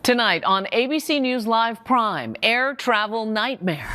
Tonight on ABC News Live Prime, air travel nightmare.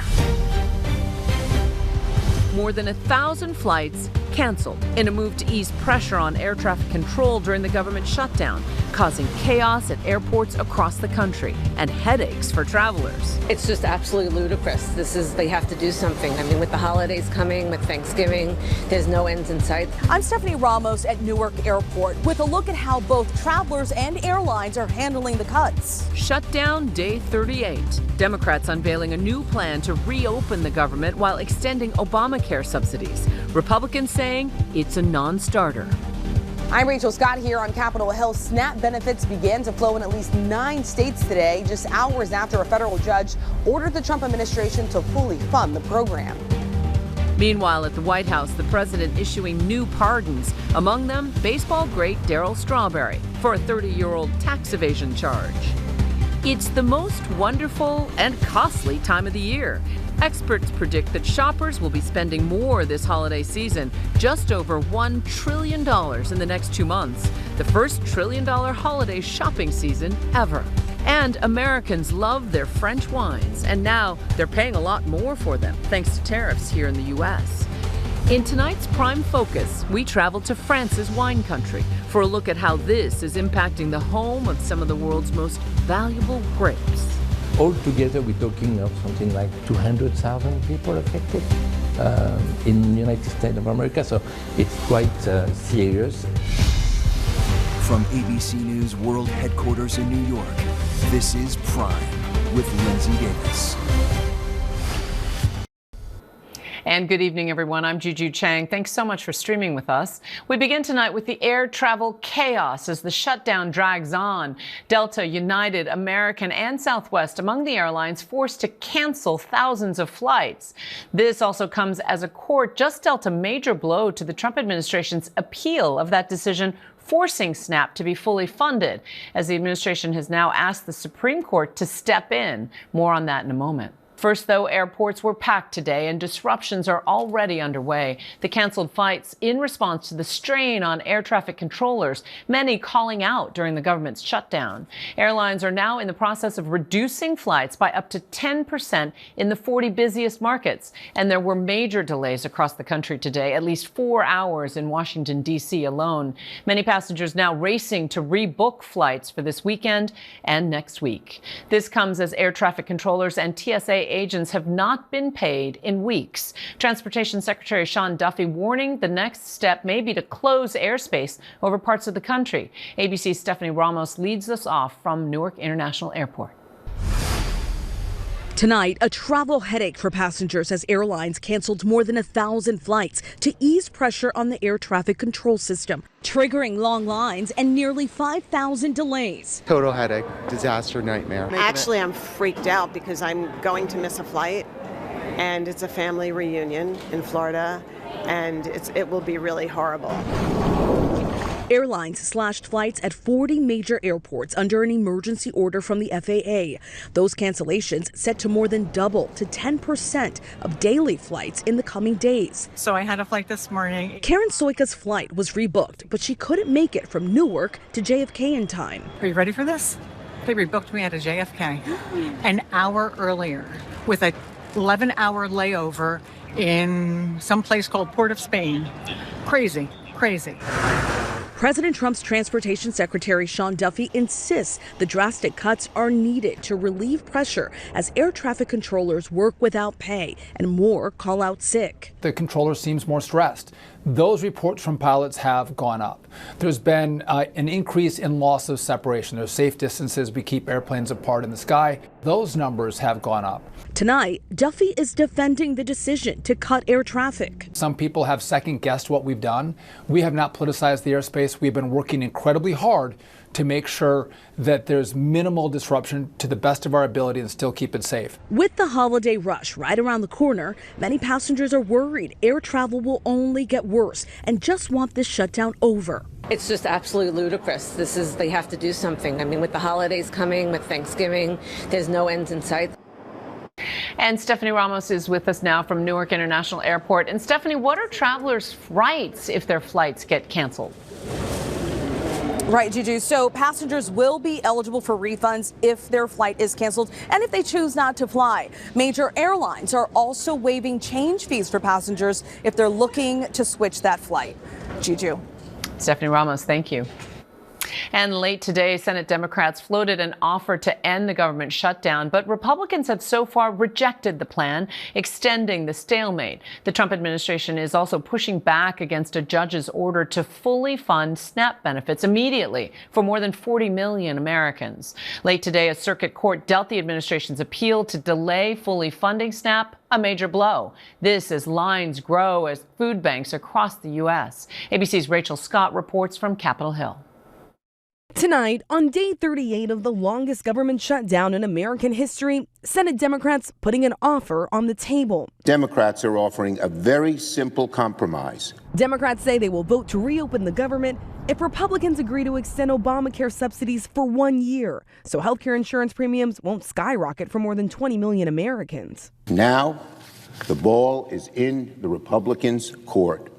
More than 1,000 flights canceled in a move to ease pressure on air traffic control during the government shutdown, causing chaos at airports across the country and headaches for travelers. It's just absolutely ludicrous. They have to do something. I mean, with the holidays coming, with Thanksgiving, there's no ends in sight. I'm Stephanie Ramos at Newark Airport with a look at how both travelers and airlines are handling the cuts. Shutdown day 38. Democrats unveiling a new plan to reopen the government while extending Obamacare subsidies. Republicans saying it's a non-starter. I'm Rachel Scott here on Capitol Hill. SNAP benefits began to flow in at least 9 states today, just hours after a federal judge ordered the Trump administration to fully fund the program. Meanwhile, at the White House, the president issuing new pardons, among them baseball great Darryl Strawberry for a 30-year-old tax evasion charge. It's the most wonderful and costly time of the year. Experts predict that shoppers will be spending more this holiday season, just over $1 trillion in the next 2 months, the first $1 trillion holiday shopping season ever. And Americans love their French wines, and now they're paying a lot more for them, thanks to tariffs here in the U.S. In tonight's Prime Focus, we travel to France's wine country for a look at how this is impacting the home of some of the world's most valuable grapes. Altogether, we're talking of something like 200,000 people affected in the United States of America, so it's quite serious. From ABC News World Headquarters in New York, this is Prime with Linsey Davis. And good evening, everyone. I'm Juju Chang. Thanks so much for streaming with us. We begin tonight with the air travel chaos as the shutdown drags on. Delta, United, American, and Southwest among the airlines forced to cancel thousands of flights. This also comes as a court just dealt a major blow to the Trump administration's appeal of that decision, forcing SNAP to be fully funded, as the administration has now asked the Supreme Court to step in. More on that in a moment. First, though, airports were packed today and disruptions are already underway. The canceled flights in response to the strain on air traffic controllers, many calling out during the government's shutdown. Airlines are now in the process of reducing flights by up to 10% in the 40 busiest markets. And there were major delays across the country today, at least 4 hours in Washington, D.C. alone. Many passengers now racing to rebook flights for this weekend and next week. This comes as air traffic controllers and TSA agents have not been paid in weeks. Transportation Secretary Sean Duffy warning the next step may be to close airspace over parts of the country. ABC's Stephanie Ramos leads us off from Newark International Airport. Tonight, a travel headache for passengers as airlines canceled more than 1,000 flights to ease pressure on the air traffic control system, triggering long lines and nearly 5,000 delays. Total headache, disaster, nightmare. Actually, I'm freaked out because I'm going to miss a flight, and it's a family reunion in Florida, and it will be really horrible. Airlines slashed flights at 40 major airports under an emergency order from the FAA. Those cancellations set to more than double to 10% of daily flights in the coming days. So I had a flight this morning. Karen Soika's flight was rebooked, but she couldn't make it from Newark to JFK in time. Are you ready for this? They rebooked me at a JFK an hour earlier with a 11-hour layover in some place called Port of Spain. Crazy, crazy. President Trump's Transportation Secretary Sean Duffy insists the drastic cuts are needed to relieve pressure as air traffic controllers work without pay and more call out sick. The controller seems more stressed. Those reports from pilots have gone up. There's been an increase in loss of separation. There's safe distances. We keep airplanes apart in the sky. Those numbers have gone up. Tonight, Duffy is defending the decision to cut air traffic. Some people have second-guessed what we've done. We have not politicized the airspace. We've been working incredibly hard to make sure that there's minimal disruption to the best of our ability and still keep it safe. With the holiday rush right around the corner, many passengers are worried air travel will only get worse and just want this shutdown over. It's just absolutely ludicrous. They have to do something. I mean, with the holidays coming, with Thanksgiving, there's no ends in sight. And Stephanie Ramos is with us now from Newark International Airport. And Stephanie, what are travelers' rights if their flights get canceled? Right, Juju. So passengers will be eligible for refunds if their flight is canceled and if they choose not to fly. Major airlines are also waiving change fees for passengers if they're looking to switch that flight. Juju. Stephanie Ramos, thank you. And late today, Senate Democrats floated an offer to end the government shutdown, but Republicans have so far rejected the plan, extending the stalemate. The Trump administration is also pushing back against a judge's order to fully fund SNAP benefits immediately for more than 40 million Americans. Late today, a circuit court dealt the administration's appeal to delay fully funding SNAP a major blow. This as lines grow as food banks across the U.S. ABC's Rachel Scott reports from Capitol Hill. Tonight, on day 38 of the longest government shutdown in American history, Senate Democrats putting an offer on the table. Democrats are offering a very simple compromise. Democrats say they will vote to reopen the government if Republicans agree to extend Obamacare subsidies for 1 year, so healthcare insurance premiums won't skyrocket for more than 20 million Americans. Now, the ball is in the Republicans' court.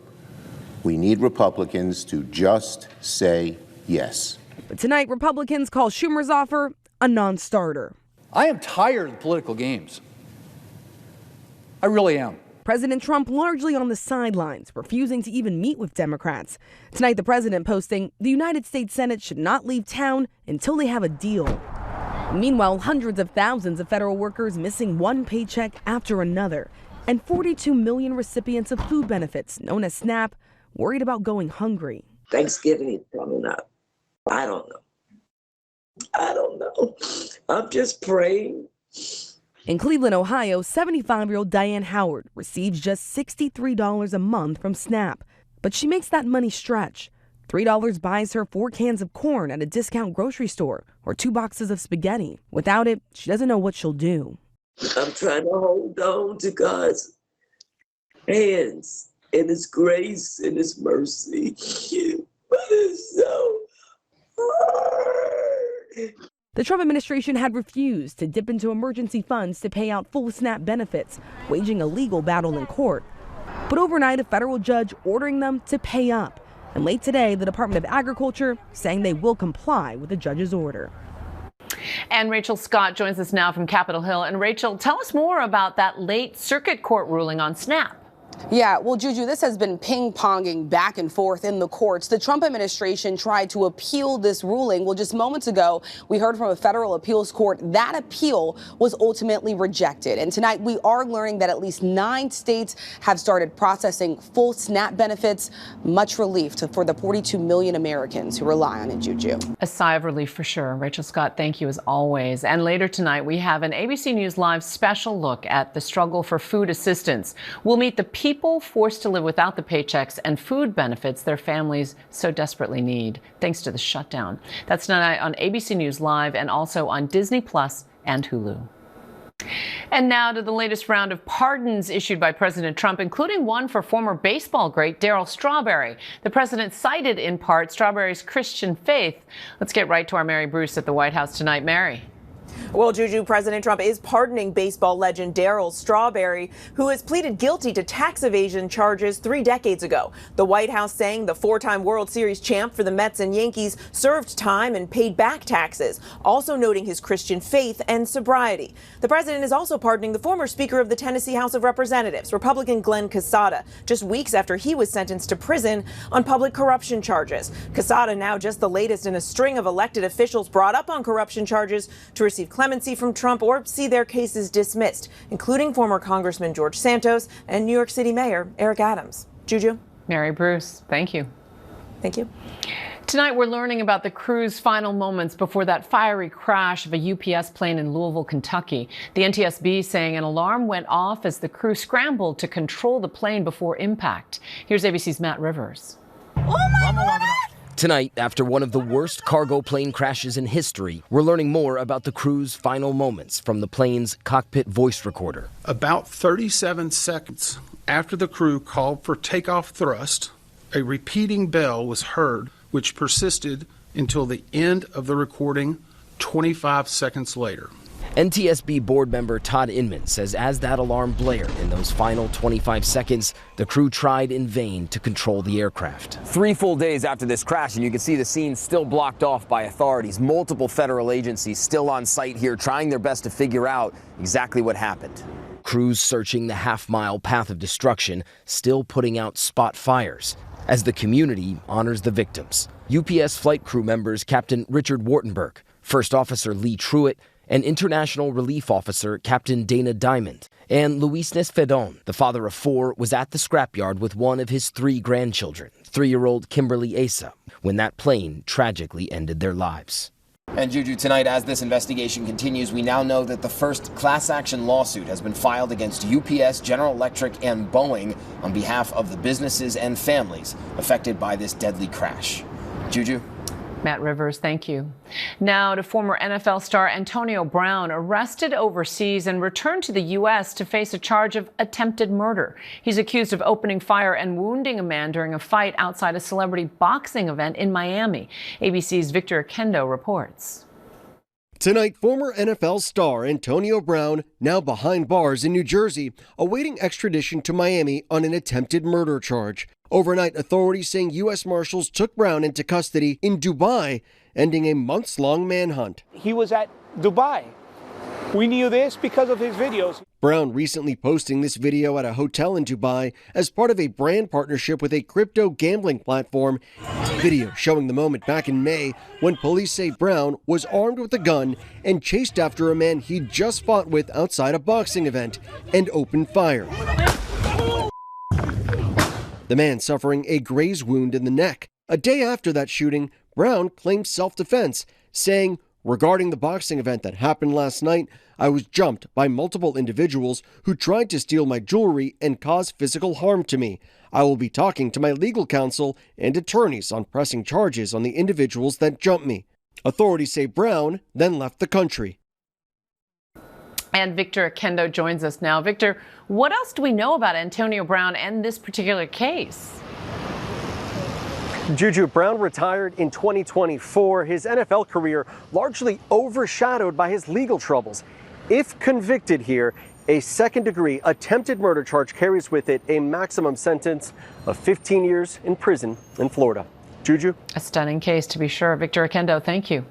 We need Republicans to just say yes. But tonight, Republicans call Schumer's offer a non-starter. I am tired of political games. I really am. President Trump largely on the sidelines, refusing to even meet with Democrats. Tonight, the president posting, the United States Senate should not leave town until they have a deal. Meanwhile, hundreds of thousands of federal workers missing one paycheck after another, and 42 million recipients of food benefits, known as SNAP, worried about going hungry. Thanksgiving is coming up. I don't know. I'm just praying. In Cleveland, Ohio, 75-year-old Diane Howard receives just $63 a month from SNAP. But she makes that money stretch. $3 buys her 4 cans of corn at a discount grocery store or 2 boxes of spaghetti. Without it, she doesn't know what she'll do. I'm trying to hold on to God's hands and His grace and His mercy. But it's so hard. The Trump administration had refused to dip into emergency funds to pay out full SNAP benefits, waging a legal battle in court. But overnight, a federal judge ordering them to pay up. And late today, the Department of Agriculture saying they will comply with the judge's order. And Rachel Scott joins us now from Capitol Hill. And Rachel, tell us more about that late circuit court ruling on SNAP. Yeah, well, Juju, this has been ping-ponging back and forth in the courts. The Trump administration tried to appeal this ruling. Well, just moments ago, we heard from a federal appeals court that appeal was ultimately rejected. And tonight, we are learning that at least 9 states have started processing full SNAP benefits. Much relief for the 42 million Americans who rely on it, Juju. A sigh of relief for sure. Rachel Scott, thank you as always. And later tonight, we have an ABC News Live special look at the struggle for food assistance. We'll meet the people forced to live without the paychecks and food benefits their families so desperately need, thanks to the shutdown. That's tonight on ABC News Live and also on Disney Plus and Hulu. And now to the latest round of pardons issued by President Trump, including one for former baseball great Darryl Strawberry. The president cited in part Strawberry's Christian faith. Let's get right to our Mary Bruce at the White House tonight. Mary. Well, Juju, President Trump is pardoning baseball legend Darryl Strawberry, who has pleaded guilty to tax evasion charges 3 decades ago. The White House saying the 4-time World Series champ for the Mets and Yankees served time and paid back taxes, also noting his Christian faith and sobriety. The president is also pardoning the former Speaker of the Tennessee House of Representatives, Republican Glenn Quesada, just weeks after he was sentenced to prison on public corruption charges. Quesada now just the latest in a string of elected officials brought up on corruption charges to receive clemency from Trump or see their cases dismissed, including former Congressman George Santos and New York City Mayor Eric Adams. Juju? Mary Bruce, thank you. Thank you. Tonight, we're learning about the crew's final moments before that fiery crash of a UPS plane in Louisville, Kentucky. The NTSB saying an alarm went off as the crew scrambled to control the plane before impact. Here's ABC's Matt Rivers. Oh my God! Tonight, after one of the worst cargo plane crashes in history, we're learning more about the crew's final moments from the plane's cockpit voice recorder. About 37 seconds after the crew called for takeoff thrust, a repeating bell was heard, which persisted until the end of the recording 25 seconds later. NTSB board member Todd Inman says as that alarm blared in those final 25 seconds, the crew tried in vain to control the aircraft. 3 full days after this crash, and you can see the scene still blocked off by authorities. Multiple federal agencies still on site here trying their best to figure out exactly what happened. Crews searching the half-mile path of destruction, still putting out spot fires as the community honors the victims. UPS flight crew members Captain Richard Wartenberg, First Officer Lee Truitt, and International Relief Officer Captain Dana Diamond. And Luis Nesfedon, the father of 4, was at the scrapyard with one of his 3 grandchildren, 3-year-old Kimberly Asa, when that plane tragically ended their lives. And Juju, tonight, as this investigation continues, we now know that the first class action lawsuit has been filed against UPS, General Electric, and Boeing on behalf of the businesses and families affected by this deadly crash. Juju? Matt Rivers, thank you. Now to former NFL star Antonio Brown, arrested overseas and returned to the U.S. to face a charge of attempted murder. He's accused of opening fire and wounding a man during a fight outside a celebrity boxing event in Miami. ABC's Victor Akendo reports. Tonight, former NFL star Antonio Brown, now behind bars in New Jersey, awaiting extradition to Miami on an attempted murder charge. Overnight, authorities saying U.S. Marshals took Brown into custody in Dubai, ending a months-long manhunt. He was at Dubai. We knew this because of his videos. Brown recently posting this video at a hotel in Dubai as part of a brand partnership with a crypto gambling platform. Video showing the moment back in May when police say Brown was armed with a gun and chased after a man he'd just fought with outside a boxing event and opened fire. The man suffering a graze wound in the neck. A day after that shooting, Brown claimed self-defense, saying, regarding the boxing event that happened last night, I was jumped by multiple individuals who tried to steal my jewelry and cause physical harm to me. I will be talking to my legal counsel and attorneys on pressing charges on the individuals that jumped me. Authorities say Brown then left the country. And Victor Akendo joins us now. Victor, what else do we know about Antonio Brown and this particular case? Juju, Brown retired in 2024, his NFL career largely overshadowed by his legal troubles. If convicted here, a second-degree attempted murder charge carries with it a maximum sentence of 15 years in prison in Florida. Juju? A stunning case, to be sure. Victor Akendo, thank you.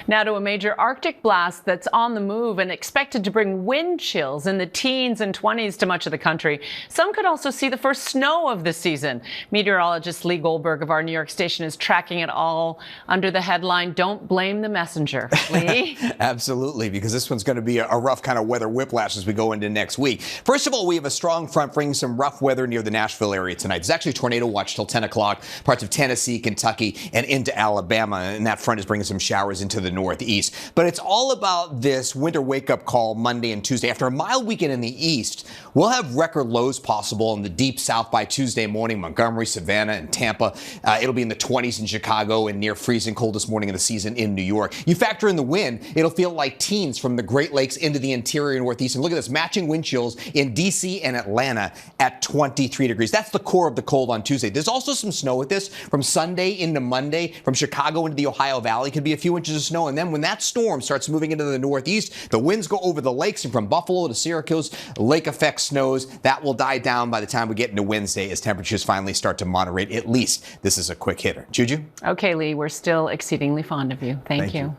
Now to a major Arctic blast that's on the move and expected to bring wind chills in the teens and 20s to much of the country. Some could also see the first snow of the season. Meteorologist Lee Goldberg of our New York station is tracking it all under the headline, Don't Blame the Messenger. Lee? Absolutely, because this one's going to be a rough kind of weather whiplash as we go into next week. First of all, we have a strong front bringing some rough weather near the Nashville area tonight. There's actually a tornado watch till 10 o'clock, parts of Tennessee, Kentucky, and into Alabama. And that front is bringing some showers into the northeast. But it's all about this winter wake-up call Monday and Tuesday. After a mild weekend in the east, we'll have record lows possible in the deep south by Tuesday morning, Montgomery, Savannah, and Tampa. It'll be in the 20s in Chicago and near freezing cold this morning of the season in New York. You factor in the wind, it'll feel like teens from the Great Lakes into the interior northeast. And look at this, matching wind chills in D.C. and Atlanta at 23 degrees. That's the core of the cold on Tuesday. There's also some snow with this from Sunday into Monday, from Chicago into the Ohio Valley. Could be a few inches of snow. And then when that storm starts moving into the northeast, the winds go over the lakes, and from Buffalo to Syracuse, lake effect snows. That will die down by the time we get into Wednesday as temperatures finally start to moderate. At least this is a quick hitter. Juju? Okay, Lee, we're still exceedingly fond of you. Thank you.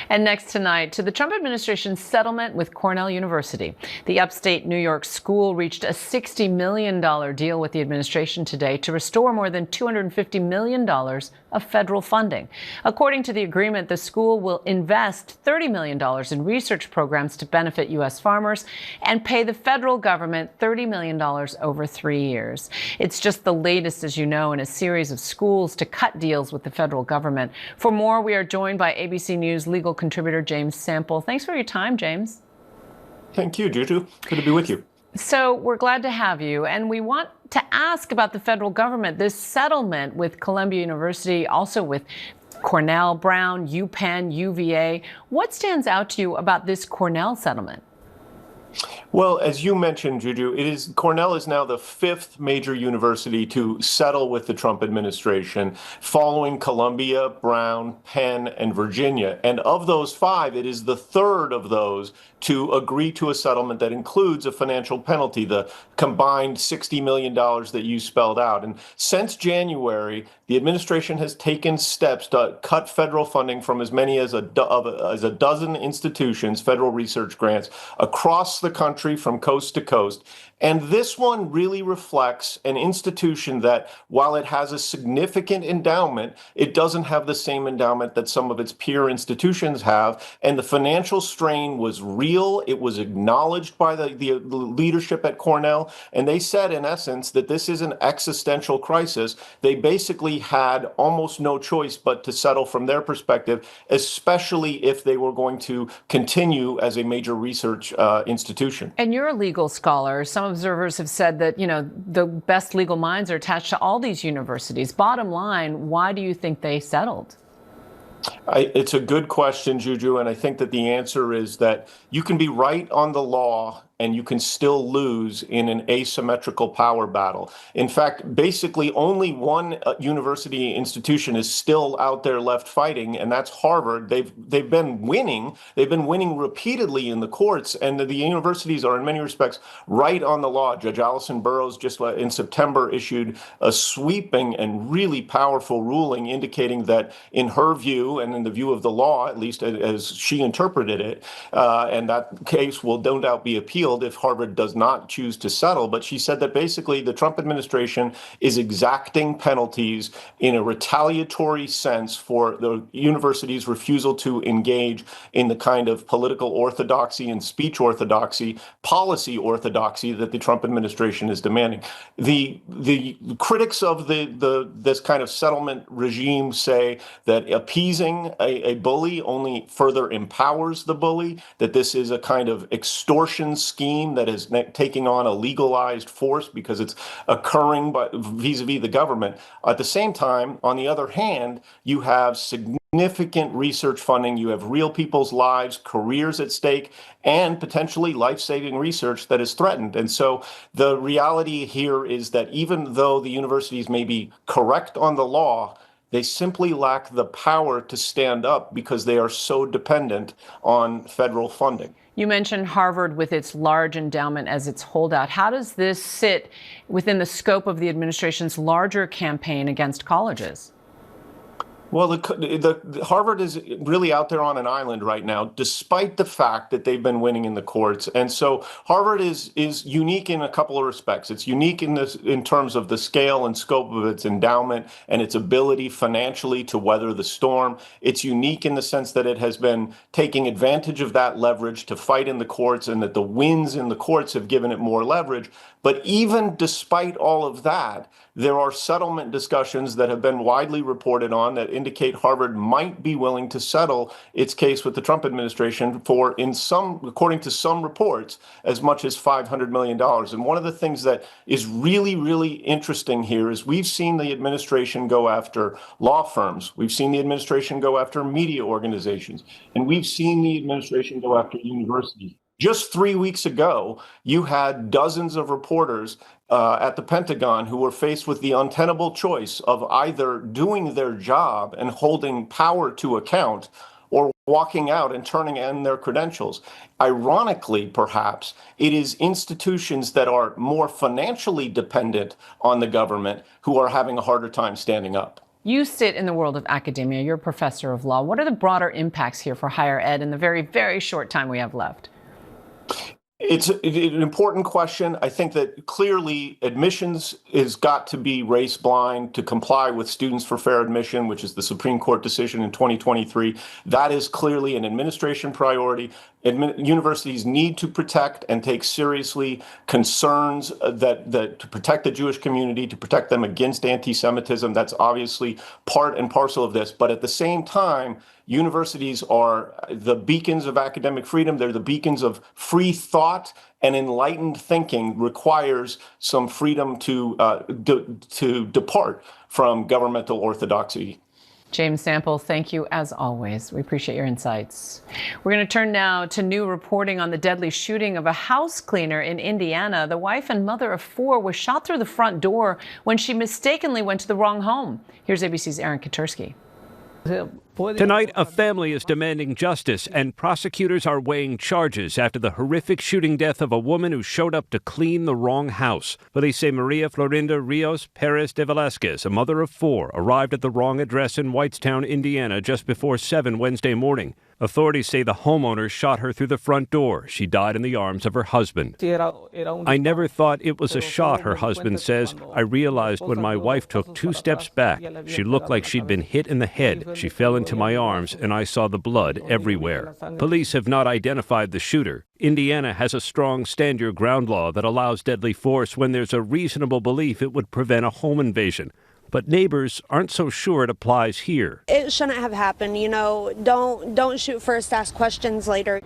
And next tonight, to the Trump administration's settlement with Cornell University. The upstate New York school reached a $60 million deal with the administration today to restore more than $250 million of federal funding. According to the agreement, the school will invest $30 million in research programs to benefit U.S. farmers and pay the federal government $30 million over 3 years. It's just the latest, as you know, in a series of schools to cut deals with the federal government. For more, we are joined by ABC News legal contributor James Sample. Thanks for your time, James. Thank you, Juju. Good to be with you. So we're glad to have you, and we want to ask about the federal government, this settlement with Columbia University, also with Cornell, Brown, UPenn, UVA. What stands out to you about this Cornell settlement? Well, as you mentioned, Juju, Cornell is now the fifth major university to settle with the Trump administration, following Columbia, Brown, Penn, and Virginia. And of those five, it is the third of those to agree to a settlement that includes a financial penalty, the combined $60 million that you spelled out. And since January, the administration has taken steps to cut federal funding from as many as a dozen institutions, federal research grants, across the country from coast to coast. And this one really reflects an institution that, while it has a significant endowment, it doesn't have the same endowment that some of its peer institutions have. And the financial strain was real. It was acknowledged by the leadership at Cornell. And they said, in essence, that this is an existential crisis. They basically had almost no choice but to settle from their perspective, especially if they were going to continue as a major research institution. And you're a legal scholar. Some observers have said that, the best legal minds are attached to all these universities. Bottom line, why do you think they settled? It's a good question, Juju, and I think that the answer is that you can be right on the law and you can still lose in an asymmetrical power battle. In fact, basically only one university institution is still out there left fighting, and that's Harvard. They've been winning. They've been winning repeatedly in the courts, and the universities are in many respects right on the law. Judge Allison Burroughs just in September issued a sweeping and really powerful ruling indicating that, in her view and in the view of the law, at least as she interpreted it, and that case will no doubt be appealed if Harvard does not choose to settle. But she said that basically the Trump administration is exacting penalties in a retaliatory sense for the university's refusal to engage in the kind of political orthodoxy and speech orthodoxy, policy orthodoxy that the Trump administration is demanding. The critics of this kind of settlement regime say that appeasing a bully only further empowers the bully, that this is a kind of extortion scheme that is taking on a legalized force because it's occurring vis-a-vis the government. At the same time, on the other hand, you have significant research funding, you have real people's lives, careers at stake, and potentially life-saving research that is threatened. And so the reality here is that even though the universities may be correct on the law, they simply lack the power to stand up because they are so dependent on federal funding. You mentioned Harvard with its large endowment as its holdout. How does this sit within the scope of the administration's larger campaign against colleges? Well, the Harvard is really out there on an island right now, despite the fact that they've been winning in the courts. And so Harvard is unique in a couple of respects. It's unique in terms of the scale and scope of its endowment and its ability financially to weather the storm. It's unique in the sense that it has been taking advantage of that leverage to fight in the courts, and that the wins in the courts have given it more leverage. But even despite all of that, there are settlement discussions that have been widely reported on that indicate Harvard might be willing to settle its case with the Trump administration for, according to some reports, as much as $500 million. And one of the things that is really, really interesting here is we've seen the administration go after law firms. We've seen the administration go after media organizations. And we've seen the administration go after universities. Just 3 weeks ago, you had dozens of reporters at the Pentagon who were faced with the untenable choice of either doing their job and holding power to account, or walking out and turning in their credentials. Ironically, perhaps, it is institutions that are more financially dependent on the government who are having a harder time standing up. You sit in the world of academia. You're a professor of law. What are the broader impacts here for higher ed in the very, very short time we have left? It's an important question. I think that clearly admissions has got to be race blind to comply with Students for Fair Admission, which is the Supreme Court decision in 2023. That is clearly an administration priority. Universities need to protect and take seriously concerns that to protect the Jewish community, to protect them against anti-Semitism. That's obviously part and parcel of this. But at the same time, universities are the beacons of academic freedom. They're the beacons of free thought, and enlightened thinking requires some freedom to depart from governmental orthodoxy. James Sample, thank you as always. We appreciate your insights. We're going to turn now to new reporting on the deadly shooting of a house cleaner in Indiana. The wife and mother of 4 was shot through the front door when she mistakenly went to the wrong home. Here's ABC's Aaron Katursky. Tonight, a family is demanding justice, and prosecutors are weighing charges after the horrific shooting death of a woman who showed up to clean the wrong house. Police say Maria Florinda Rios Perez de Velasquez, a mother of 4, arrived at the wrong address in Whitestown, Indiana, just before 7 Wednesday morning. Authorities say the homeowner shot her through the front door. She died in the arms of her husband. I never thought it was a shot, her husband says. I realized when my wife took 2 steps back. She looked like she'd been hit in the head. She fell into my arms, and I saw the blood everywhere. Police have not identified the shooter. Indiana has a strong stand-your-ground law that allows deadly force when there's a reasonable belief it would prevent a home invasion. But neighbors aren't so sure it applies here. It shouldn't have happened, you know. Don't shoot first, ask questions later.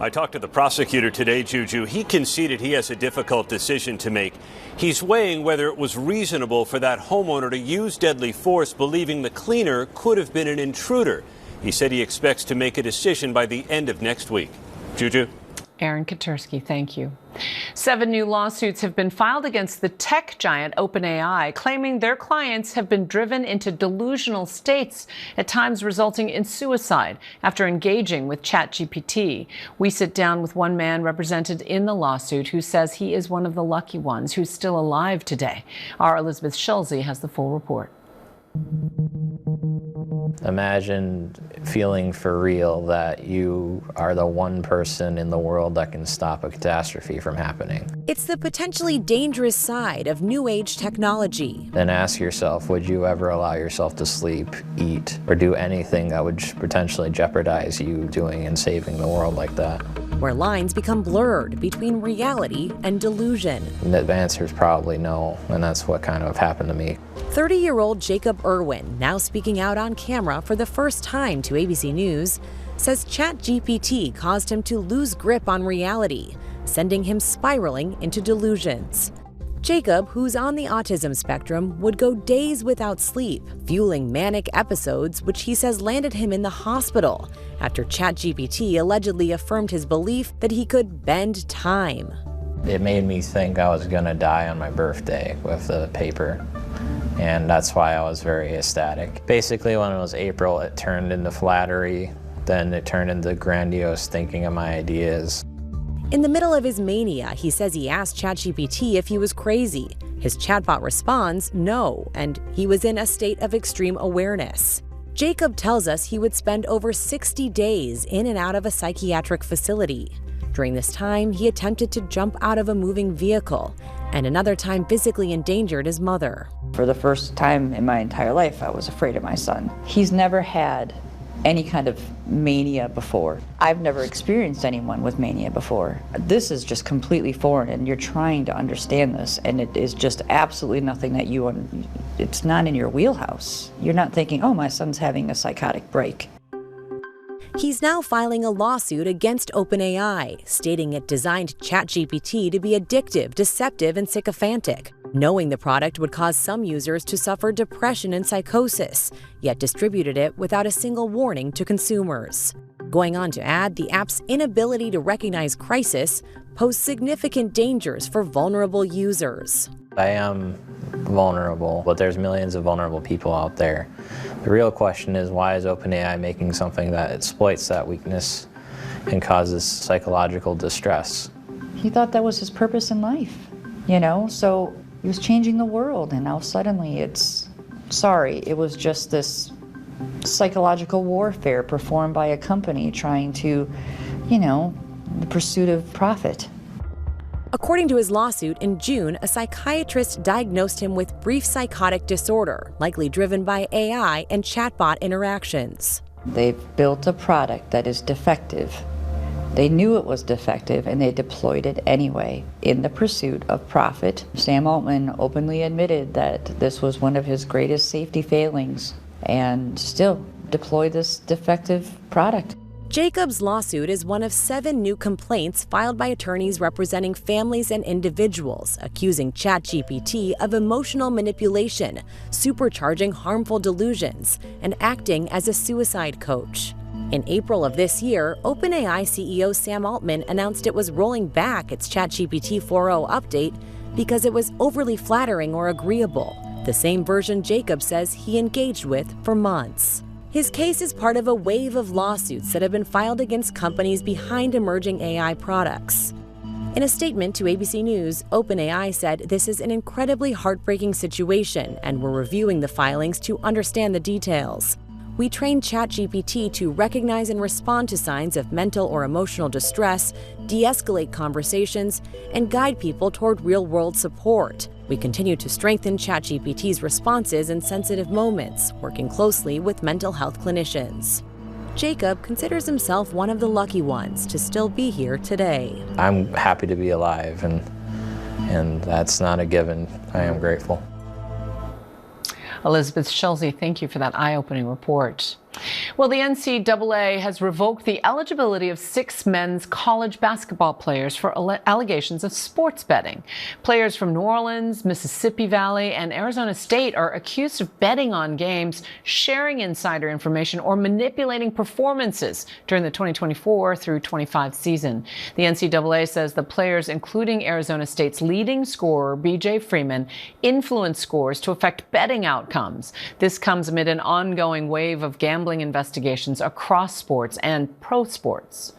I talked to the prosecutor today, Juju. He conceded he has a difficult decision to make. He's weighing whether it was reasonable for that homeowner to use deadly force, believing the cleaner could have been an intruder. He said he expects to make a decision by the end of next week. Juju? Aaron Katursky, thank you. 7 new lawsuits have been filed against the tech giant OpenAI, claiming their clients have been driven into delusional states, at times resulting in suicide after engaging with ChatGPT. We sit down with one man represented in the lawsuit who says he is one of the lucky ones who's still alive today. Our Elizabeth Schulze has the full report. Imagine feeling for real that you are the one person in the world that can stop a catastrophe from happening. It's the potentially dangerous side of new age technology. Then ask yourself, would you ever allow yourself to sleep, eat, or do anything that would potentially jeopardize you doing and saving the world like that? Where lines become blurred between reality and delusion. And the answer is probably no, and that's what kind of happened to me. 30-year-old Jacob Irwin, now speaking out on camera for the first time to ABC News, says ChatGPT caused him to lose grip on reality, sending him spiraling into delusions. Jacob, who's on the autism spectrum, would go days without sleep, fueling manic episodes which he says landed him in the hospital after ChatGPT allegedly affirmed his belief that he could bend time. It made me think I was gonna die on my birthday with the paper, and that's why I was very ecstatic. Basically, when it was April, it turned into flattery, then it turned into grandiose thinking of my ideas. In the middle of his mania, he says he asked ChatGPT if he was crazy. His chatbot responds no, and he was in a state of extreme awareness. Jacob tells us he would spend over 60 days in and out of a psychiatric facility. During this time, he attempted to jump out of a moving vehicle, and another time physically endangered his mother. For the first time in my entire life, I was afraid of my son. He's never had any kind of mania before. I've never experienced anyone with mania before. This is just completely foreign, and you're trying to understand this, and it is just absolutely nothing that it's not in your wheelhouse. You're not thinking, oh, my son's having a psychotic break. He's now filing a lawsuit against OpenAI, stating it designed ChatGPT to be addictive, deceptive, and sycophantic, knowing the product would cause some users to suffer depression and psychosis, yet distributed it without a single warning to consumers. Going on to add, the app's inability to recognize crisis poses significant dangers for vulnerable users. I am vulnerable, but there's millions of vulnerable people out there. The real question is, why is OpenAI making something that exploits that weakness and causes psychological distress? He thought that was his purpose in life, so he was changing the world, and now suddenly it was just this psychological warfare performed by a company trying to, the pursuit of profit. According to his lawsuit, in June, a psychiatrist diagnosed him with brief psychotic disorder, likely driven by AI and chatbot interactions. They've built a product that is defective. They knew it was defective, and they deployed it anyway in the pursuit of profit. Sam Altman openly admitted that this was one of his greatest safety failings, and still deployed this defective product. Jacob's lawsuit is one of 7 new complaints filed by attorneys representing families and individuals, accusing ChatGPT of emotional manipulation, supercharging harmful delusions, and acting as a suicide coach. In April of this year, OpenAI CEO Sam Altman announced it was rolling back its ChatGPT 4.0 update because it was overly flattering or agreeable, the same version Jacob says he engaged with for months. His case is part of a wave of lawsuits that have been filed against companies behind emerging AI products. In a statement to ABC News, OpenAI said this is an incredibly heartbreaking situation and we're reviewing the filings to understand the details. We trained ChatGPT to recognize and respond to signs of mental or emotional distress, de-escalate conversations, and guide people toward real-world support. We continue to strengthen ChatGPT's responses in sensitive moments, working closely with mental health clinicians. Jacob considers himself one of the lucky ones to still be here today. I'm happy to be alive, and that's not a given. I am grateful. Elizabeth Schulze, thank you for that eye-opening report. Well, the NCAA has revoked the eligibility of 6 men's college basketball players for allegations of sports betting. Players from New Orleans, Mississippi Valley, and Arizona State are accused of betting on games, sharing insider information, or manipulating performances during the 2024 through 25 season. The NCAA says the players, including Arizona State's leading scorer, B.J. Freeman, influenced scores to affect betting outcomes. This comes amid an ongoing wave of gambling investigations across sports and pro sports.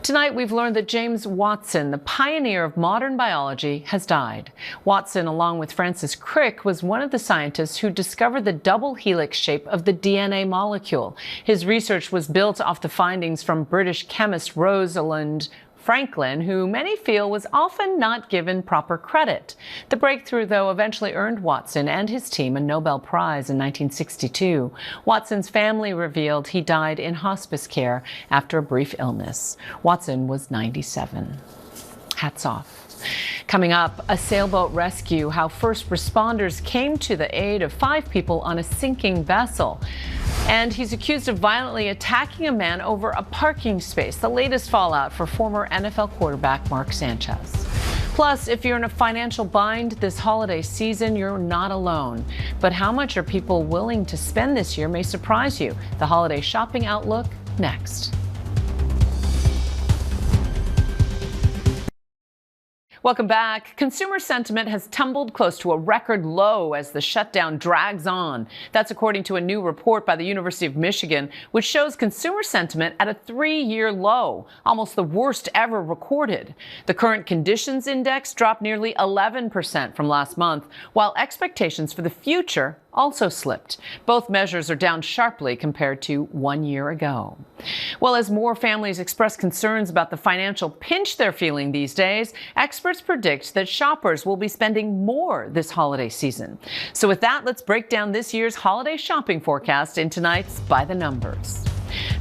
Tonight, we've learned that James Watson, the pioneer of modern biology, has died. Watson, along with Francis Crick, was one of the scientists who discovered the double helix shape of the DNA molecule. His research was built off the findings from British chemist Rosalind Franklin, who many feel was often not given proper credit. The breakthrough, though, eventually earned Watson and his team a Nobel Prize in 1962. Watson's family revealed he died in hospice care after a brief illness. Watson was 97. Hats off. Coming up, a sailboat rescue, how first responders came to the aid of 5 people on a sinking vessel. And he's accused of violently attacking a man over a parking space, the latest fallout for former NFL quarterback Mark Sanchez. Plus, if you're in a financial bind this holiday season, you're not alone. But how much are people willing to spend this year may surprise you. The holiday shopping outlook next. Welcome back. Consumer sentiment has tumbled close to a record low as the shutdown drags on. That's according to a new report by the University of Michigan, which shows consumer sentiment at a 3-year low, almost the worst ever recorded. The current conditions index dropped nearly 11% from last month, while expectations for the future also slipped. Both measures are down sharply compared to 1 year ago. Well, as more families express concerns about the financial pinch they're feeling these days, experts predict that shoppers will be spending more this holiday season. So with that, let's break down this year's holiday shopping forecast in tonight's By the Numbers.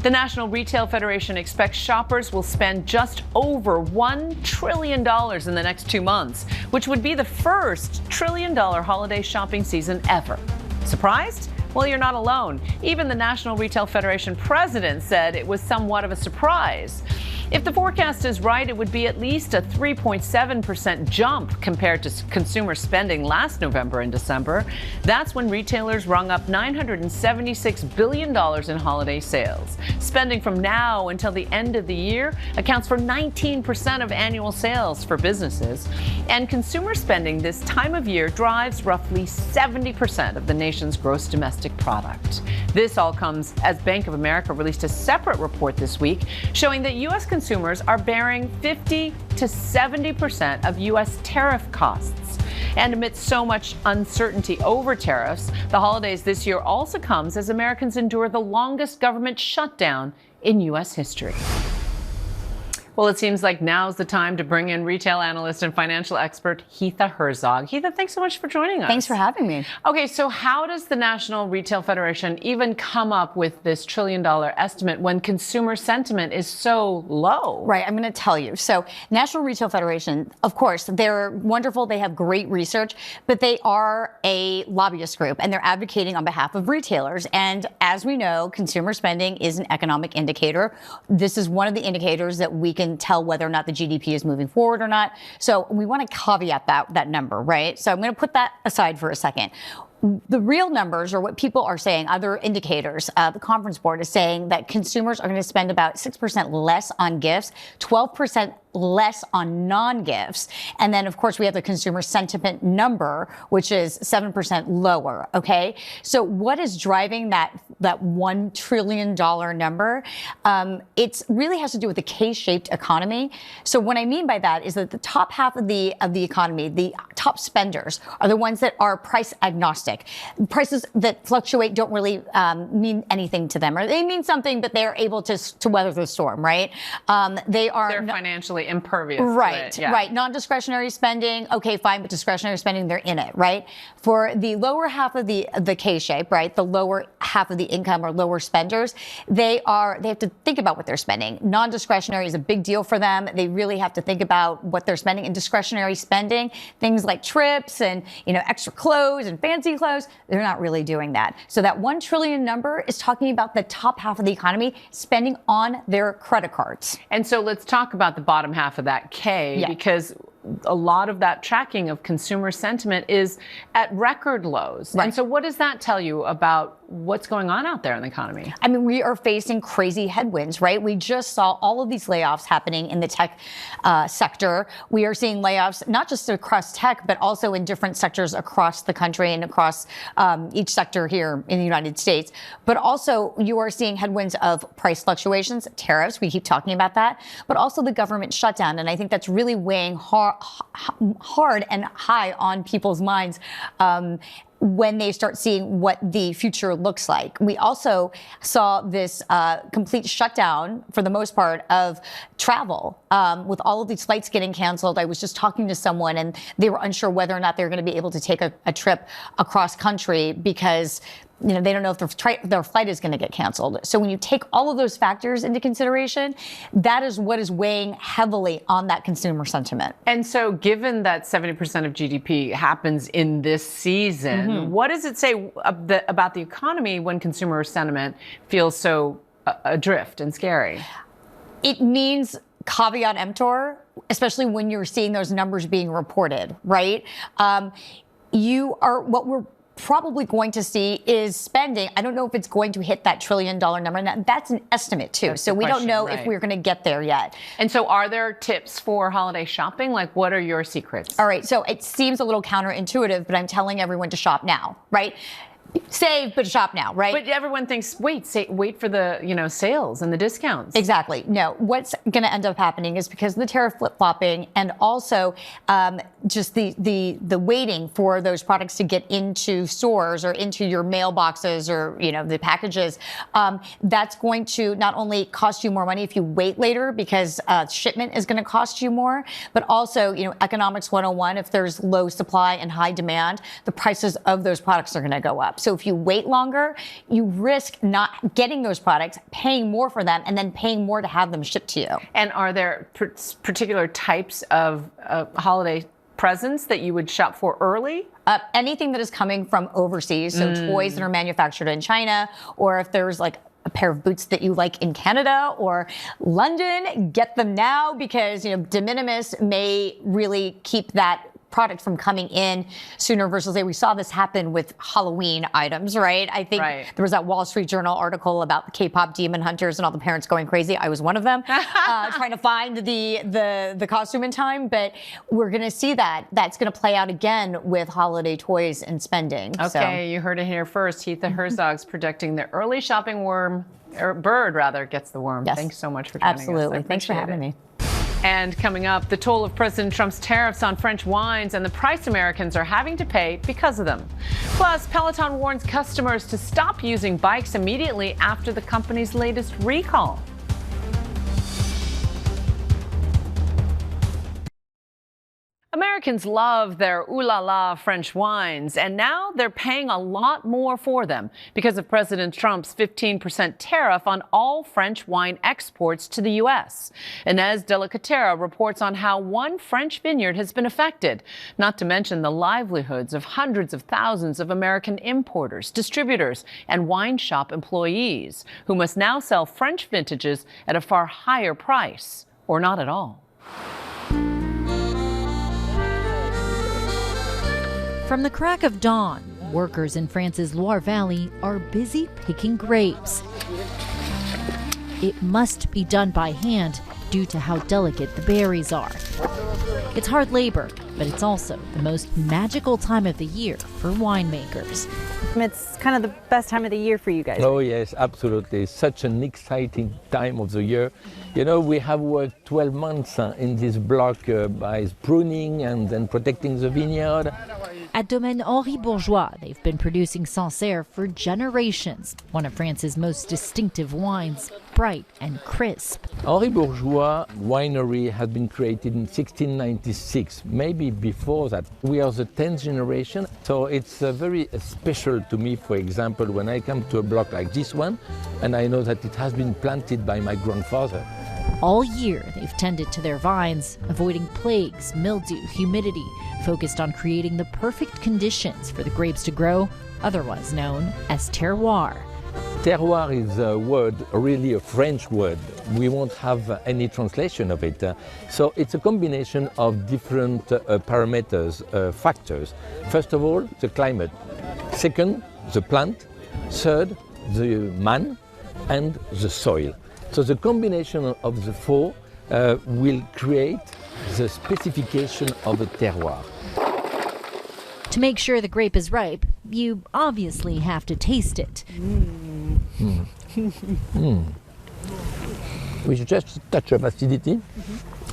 The National Retail Federation expects shoppers will spend just over $1 trillion in the next 2 months, which would be the first trillion-dollar holiday shopping season ever. Surprised? Well, you're not alone. Even the National Retail Federation president said it was somewhat of a surprise. If the forecast is right, it would be at least a 3.7% jump compared to consumer spending last November and December. That's when retailers rung up $976 billion in holiday sales. Spending from now until the end of the year accounts for 19% of annual sales for businesses. And consumer spending this time of year drives roughly 70% of the nation's gross domestic product. This all comes as Bank of America released a separate report this week showing that U.S. consumers are bearing 50 to 70% of U.S. tariff costs. And amidst so much uncertainty over tariffs, the holidays this year also comes as Americans endure the longest government shutdown in U.S. history. Well, it seems like now's the time to bring in retail analyst and financial expert Heather Herzog. Heather, thanks so much for joining us. Thanks for having me. Okay, so how does the National Retail Federation even come up with this $1 trillion estimate when consumer sentiment is so low? Right, I'm going to tell you. So National Retail Federation, of course, they're wonderful. They have great research, but they are a lobbyist group and they're advocating on behalf of retailers. And as we know, consumer spending is an economic indicator. This is one of the indicators that we can tell whether or not the GDP is moving forward or not. So we want to caveat that number, right? So I'm going to put that aside for a second. The real numbers, or what people are saying, other indicators, the Conference Board is saying that consumers are going to spend about 6% less on gifts, 12% less on non-gifts. And then, of course, we have the consumer sentiment number, which is 7% lower, okay? So what is driving that $1 trillion number? It really has to do with the K-shaped economy. So what I mean by that is that the top half of the economy, the top spenders, are the ones that are price agnostic. Prices that fluctuate don't really mean anything to them, or they mean something, but they're able to weather the storm, right? They're financially impervious. Right, to it. Yeah. right. Non-discretionary spending, okay, fine, but discretionary spending, they're in it, right? For the lower half of the K-shape, right, the lower half of the income or lower spenders, they have to think about what they're spending. Non-discretionary is a big deal for them. They really have to think about what they're spending. And discretionary spending, things like trips and extra clothes and fancy clothes, they're not really doing that. So that $1 trillion number is talking about the top half of the economy spending on their credit cards. And so let's talk about the bottom half of that K, because a lot of that tracking of consumer sentiment is at record lows. Right. And so what does that tell you about what's going on out there in the economy? I mean, we are facing crazy headwinds, right? We just saw all of these layoffs happening in the tech sector. We are seeing layoffs not just across tech, but also in different sectors across the country and across each sector here in the United States. But also you are seeing headwinds of price fluctuations, tariffs, we keep talking about that, but also the government shutdown. And I think that's really weighing hard and high on people's minds when they start seeing what the future looks like. We also saw this complete shutdown, for the most part, of travel. With all of these flights getting canceled, I was just talking to someone and they were unsure whether or not they're going to be able to take a trip across country because they don't know if their flight is going to get canceled. So when you take all of those factors into consideration, that is what is weighing heavily on that consumer sentiment. And so given that 70% of GDP happens in this season, what does it say about the economy when consumer sentiment feels so adrift and scary? It means caveat emptor, especially when you're seeing those numbers being reported, right? What we're probably going to see is spending. I don't know if it's going to hit that $1 trillion number. And that's an estimate too. So we don't know if we're going to get there yet. And so are there tips for holiday shopping? Like, what are your secrets? All right. So it seems a little counterintuitive, but I'm telling everyone to shop now, right? Save, but shop now, right? But everyone thinks, wait for the, sales and the discounts. Exactly. No, what's going to end up happening is because of the tariff flip-flopping and also just the waiting for those products to get into stores or into your mailboxes or, the packages, that's going to not only cost you more money if you wait later because shipment is going to cost you more, but also, economics 101, if there's low supply and high demand, the prices of those products are going to go up. So if you wait longer, you risk not getting those products, paying more for them, and then paying more to have them shipped to you. And are there particular types of holiday presents that you would shop for early? Anything that is coming from overseas, so toys that are manufactured in China, or if there's like a pair of boots that you like in Canada or London, get them now because, de minimis may really keep that product from coming in sooner versus later. We saw this happen with Halloween items, right? I think there was that Wall Street Journal article about the K-pop demon hunters and all the parents going crazy. I was one of them, trying to find the costume in time. But we're going to see that. That's going to play out again with holiday toys and spending. Okay, you heard it here first. Heather Herzog's predicting the early shopping bird gets the worm. Yes. Thanks so much for joining us. Absolutely. Thanks for having me. And coming up, the toll of President Trump's tariffs on French wines and the price Americans are having to pay because of them. Plus, Peloton warns customers to stop using bikes immediately after the company's latest recall. Americans love their ooh la la French wines, and now they're paying a lot more for them because of President Trump's 15% tariff on all French wine exports to the U.S. Inez Delicatera reports on how one French vineyard has been affected, not to mention the livelihoods of hundreds of thousands of American importers, distributors, and wine shop employees who must now sell French vintages at a far higher price, or not at all. From the crack of dawn, workers in France's Loire Valley are busy picking grapes. It must be done by hand due to how delicate the berries are. It's hard labor, but it's also the most magical time of the year for winemakers. It's kind of the best time of the year for you guys. Oh yes, absolutely. It's such an exciting time of the year. You know, we have worked 12 months in this block by pruning and then protecting the vineyard. At Domaine Henri Bourgeois, they've been producing Sancerre for generations, one of France's most distinctive wines, bright and crisp. Henri Bourgeois winery has been created in 1696, maybe before that. We are the 10th generation, so it's very special to me, for example, when I come to a block like this one, and I know that it has been planted by my grandfather. All year, they've tended to their vines, avoiding plagues, mildew, humidity, focused on creating the perfect conditions for the grapes to grow, otherwise known as terroir. Terroir is a word, really a French word. We won't have any translation of it. So it's a combination of different parameters, factors. First of all, the climate. Second, the plant. Third, the man and the soil. So the combination of the four will create the specification of a terroir. To make sure the grape is ripe, you obviously have to taste it. With just a touch of acidity,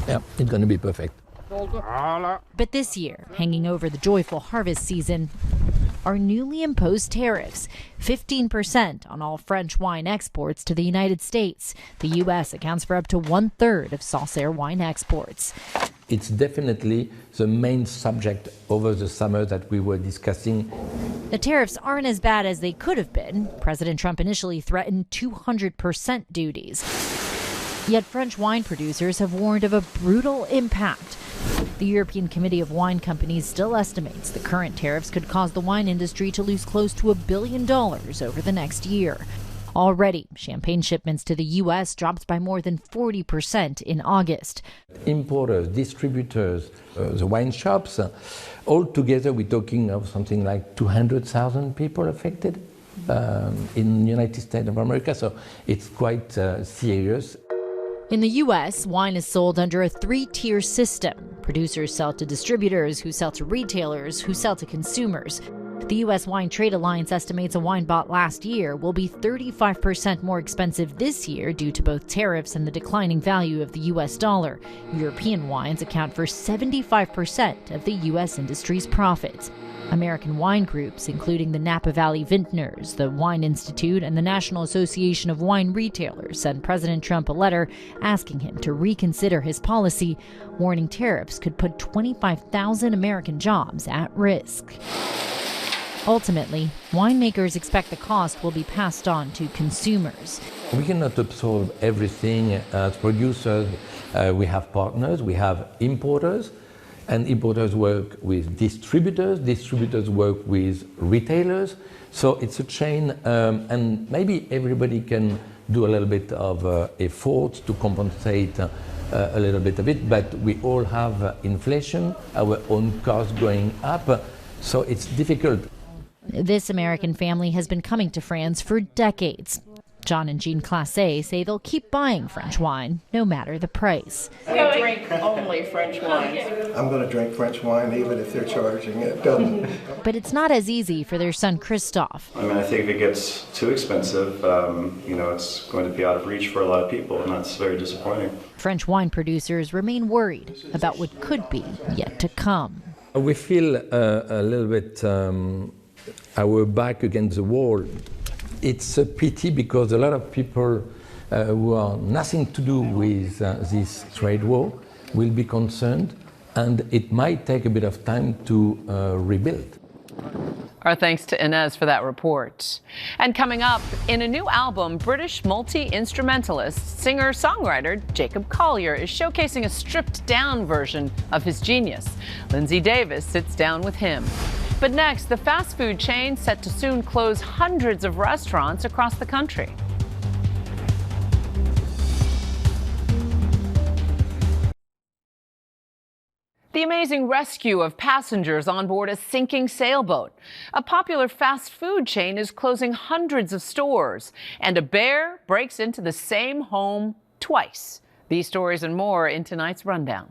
yeah, it's going to be perfect. But this year, hanging over the joyful harvest season, are newly imposed tariffs, 15% on all French wine exports to the United States. The U.S. accounts for up to 1/3 of Sancerre wine exports. It's definitely the main subject over the summer that we were discussing. The tariffs aren't as bad as they could have been. President Trump initially threatened 200% duties. Yet French wine producers have warned of a brutal impact. The European Committee of Wine Companies still estimates the current tariffs could cause the wine industry to lose close to $1 billion over the next year. Already, champagne shipments to the U.S. dropped by more than 40% in August. Importers, distributors, the wine shops, all together we're talking of something like 200,000 people affected in the United States of America, so it's quite serious. In the U.S., wine is sold under a 3-tier system. Producers sell to distributors, who sell to retailers, who sell to consumers. The U.S. Wine Trade Alliance estimates a wine bought last year will be 35% more expensive this year due to both tariffs and the declining value of the U.S. dollar. European wines account for 75% of the U.S. industry's profits. American wine groups, including the Napa Valley Vintners, the Wine Institute, and the National Association of Wine Retailers, sent President Trump a letter asking him to reconsider his policy, warning tariffs could put 25,000 American jobs at risk. Ultimately, winemakers expect the cost will be passed on to consumers. We cannot absorb everything as producers. We have partners, we have importers, and importers work with distributors work with retailers. So it's a chain, and maybe everybody can do a little bit of effort to compensate a little bit of it, but we all have inflation, our own costs going up, so it's difficult. This American family has been coming to France for decades. John and Jean Classe say they'll keep buying French wine, no matter the price. We drink only French wines. I'm going to drink French wine even if they're charging it. But it's not as easy for their son Christophe. I mean, I think if it gets too expensive, it's going to be out of reach for a lot of people, and that's very disappointing. French wine producers remain worried about what could be yet to come. We feel a little bit our back against the wall. It's a pity because a lot of people who are nothing to do with this trade war will be concerned, and it might take a bit of time to rebuild. Our thanks to Inez for that report. And coming up, in a new album, British multi-instrumentalist, singer-songwriter Jacob Collier is showcasing a stripped-down version of his genius. Linsey Davis sits down with him. But next, the fast food chain set to soon close hundreds of restaurants across the country. The amazing rescue of passengers on board a sinking sailboat. A popular fast food chain is closing hundreds of stores, and a bear breaks into the same home twice. These stories and more in tonight's rundown.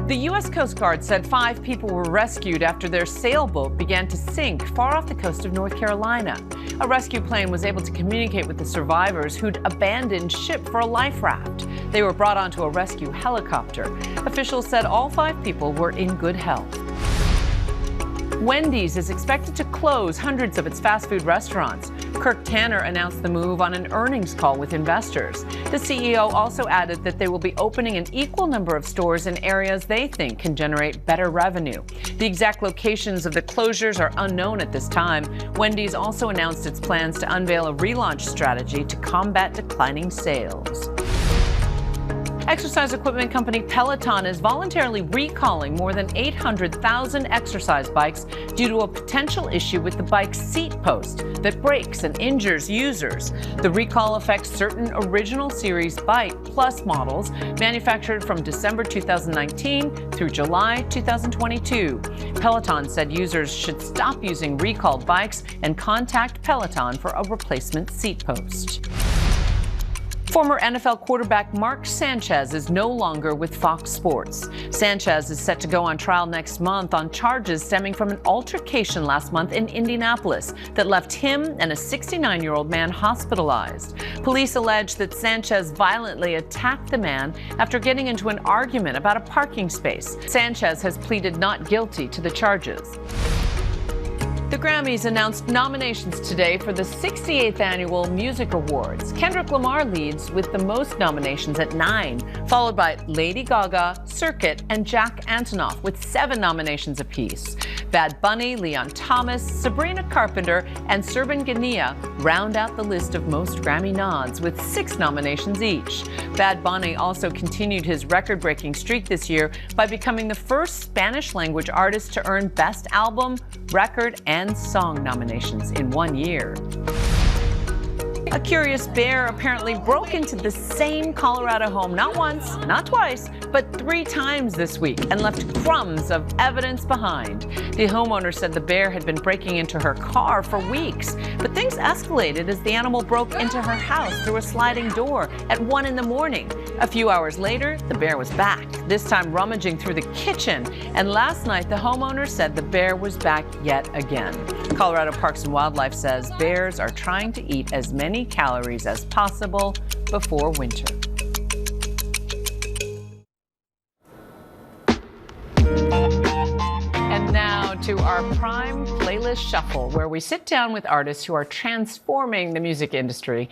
The U.S. Coast Guard said 5 people were rescued after their sailboat began to sink far off the coast of North Carolina. A rescue plane was able to communicate with the survivors who'd abandoned ship for a life raft. They were brought onto a rescue helicopter. Officials said all 5 people were in good health. Wendy's is expected to close hundreds of its fast food restaurants. Kirk Tanner announced the move on an earnings call with investors. The CEO also added that they will be opening an equal number of stores in areas they think can generate better revenue. The exact locations of the closures are unknown at this time. Wendy's also announced its plans to unveil a relaunch strategy to combat declining sales. Exercise equipment company Peloton is voluntarily recalling more than 800,000 exercise bikes due to a potential issue with the bike's seat post that breaks and injures users. The recall affects certain original series Bike Plus models manufactured from December 2019 through July 2022. Peloton said users should stop using recalled bikes and contact Peloton for a replacement seat post. Former NFL quarterback Mark Sanchez is no longer with Fox Sports. Sanchez is set to go on trial next month on charges stemming from an altercation last month in Indianapolis that left him and a 69-year-old man hospitalized. Police allege that Sanchez violently attacked the man after getting into an argument about a parking space. Sanchez has pleaded not guilty to the charges. The Grammys announced nominations today for the 68th Annual Music Awards. Kendrick Lamar leads with the most nominations at 9, followed by Lady Gaga, Circuit, and Jack Antonoff with 7 nominations apiece. Bad Bunny, Leon Thomas, Sabrina Carpenter, and Serban Ghania round out the list of most Grammy nods with 6 nominations each. Bad Bunny also continued his record-breaking streak this year by becoming the first Spanish-language artist to earn Best Album, Record, and Song nominations in 1 year. A curious bear apparently broke into the same Colorado home not once, not twice, but 3 times this week and left crumbs of evidence behind. The homeowner said the bear had been breaking into her car for weeks, but things escalated as the animal broke into her house through a sliding door at 1 in the morning. A few hours later, the bear was back, this time rummaging through the kitchen, and last night the homeowner said the bear was back yet again. Colorado Parks and Wildlife says bears are trying to eat as many calories as possible before winter. And now to our Prime Playlist Shuffle, where we sit down with artists who are transforming the music industry.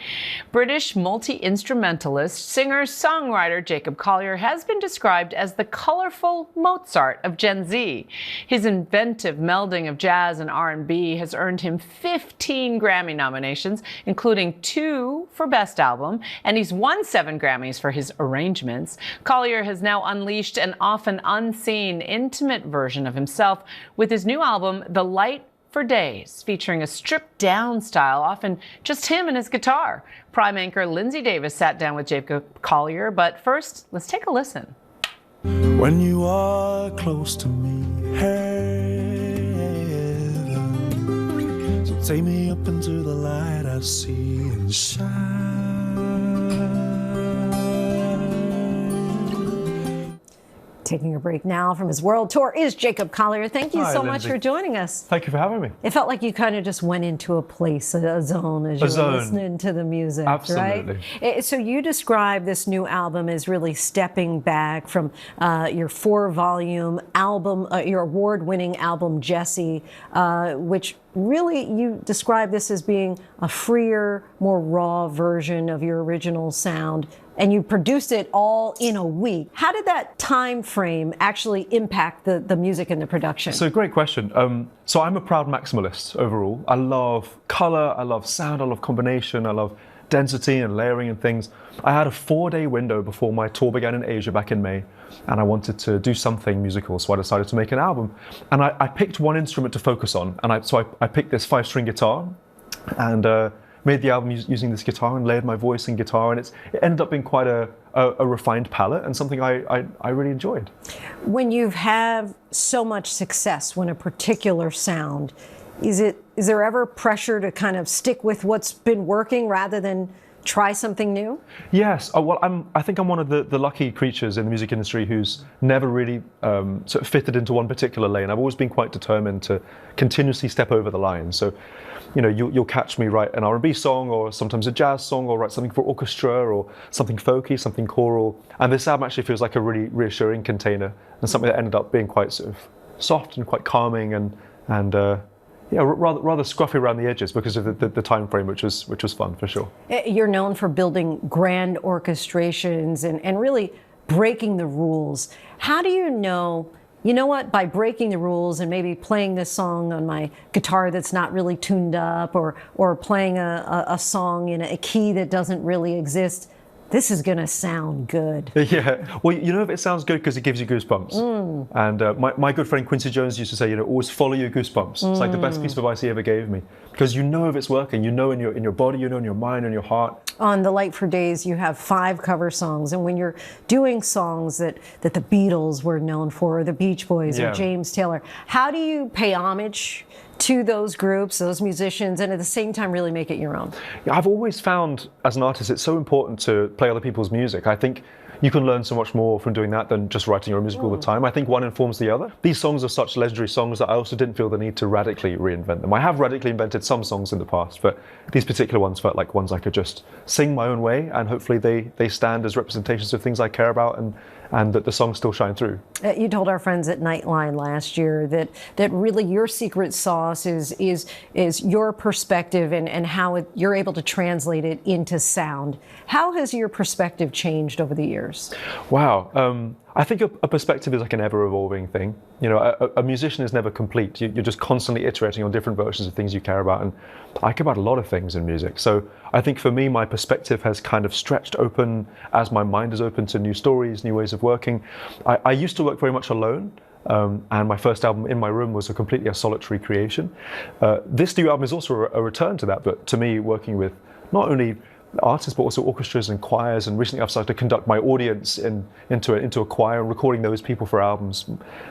British multi-instrumentalist, singer-songwriter Jacob Collier has been described as the colorful Mozart of Gen Z. His inventive melding of jazz and R&B has earned him 15 Grammy nominations, including 2 for Best Album, and he's won 7 Grammys for his arrangements. Collier has now unleashed an often unseen, intimate version of himself with his new album, The Light for Days, featuring a stripped-down style, often just him and his guitar. Prime anchor Linsey Davis sat down with Jacob Collier, but first, let's take a listen. When you are close to me, heaven, so take me up into the light I see and shine. Taking a break now from his world tour is Jacob Collier. Thank you so much for joining us. Thank you for having me. It felt like you kind of just went into a place, a zone, as you were listening to the music, Absolutely. Right? So you describe this new album as really stepping back from your 4-volume album, your award-winning album, Jessie, which really you describe this as being a freer, more raw version of your original sound. and you produced it all in a week. How did that time frame actually impact the music and the production? So great question. So I'm a proud maximalist overall. I love color, I love sound, I love combination, I love density and layering and things. I had a 4-day window before my tour began in Asia back in May, and I wanted to do something musical, so I decided to make an album. And I picked one instrument to focus on, and I picked this 5-string guitar, and made the album using this guitar and layered my voice and guitar, and it ended up being quite a refined palette and something I really enjoyed. When you have so much success, when a particular sound, is there ever pressure to kind of stick with what's been working rather than try something new? Yes. Well, I think I'm one of the lucky creatures in the music industry who's never really sort of fitted into one particular lane. I've always been quite determined to continuously step over the line. So, you'll catch me write an R&B song, or sometimes a jazz song, or write something for orchestra, or something folky, something choral. And this album actually feels like a really reassuring container, and something that ended up being quite sort of soft and quite calming, and rather scruffy around the edges because of the time frame, which was fun for sure. You're known for building grand orchestrations and really breaking the rules. How do you know what, by breaking the rules and maybe playing this song on my guitar that's not really tuned up, or playing a song in a key that doesn't really exist, this is going to sound good? Yeah, well, if it sounds good because it gives you goosebumps. And my good friend Quincy Jones used to say, always follow your goosebumps. It's like the best piece of advice he ever gave me, because if it's working, in your body, in your mind, in your heart. On The Light for Days, you have 5 cover songs, and when you're doing songs that the Beatles were known for, or the Beach Boys, or James Taylor, how do you pay homage to those groups, those musicians, and at the same time really make it your own? Yeah, I've always found, as an artist, it's so important to play other people's music. I think you can learn so much more from doing that than just writing your own music all the time. I think one informs the other. These songs are such legendary songs that I also didn't feel the need to radically reinvent them. I have radically invented some songs in the past, but these particular ones felt like ones I could just sing my own way, and hopefully they stand as representations of things I care about, and that the songs still shine through. You told our friends at Nightline last year that really your secret sauce is your perspective and how you're able to translate it into sound. How has your perspective changed over the years? Wow. I think a perspective is like an ever-evolving thing. A musician is never complete. You're just constantly iterating on different versions of things you care about, and I care about a lot of things in music. So I think for me, my perspective has kind of stretched open as my mind is open to new stories, new ways of working. I used to work very much alone, and my first album, In My Room, was completely a solitary creation. This new album is also a return to that, but to me, working with not only artists but also orchestras and choirs, and recently I've started to conduct my audience into a choir and recording those people for albums.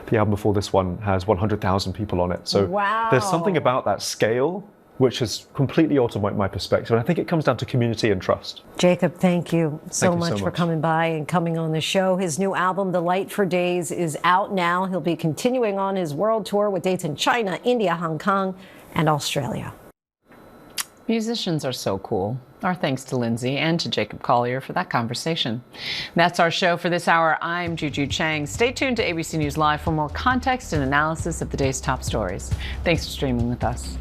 The album before this one has 100,000 people on it, so there's something about that scale which has completely altered my perspective, and I think it comes down to community and trust. Jacob, thank you so much for coming by and coming on the show. His new album, The Light for Days, is out now. He'll be continuing on his world tour with dates in China, India, Hong Kong, and Australia. Musicians are so cool. Our thanks to Linsey and to Jacob Collier for that conversation. That's our show for this hour. I'm Juju Chang. Stay tuned to ABC News Live for more context and analysis of the day's top stories. Thanks for streaming with us.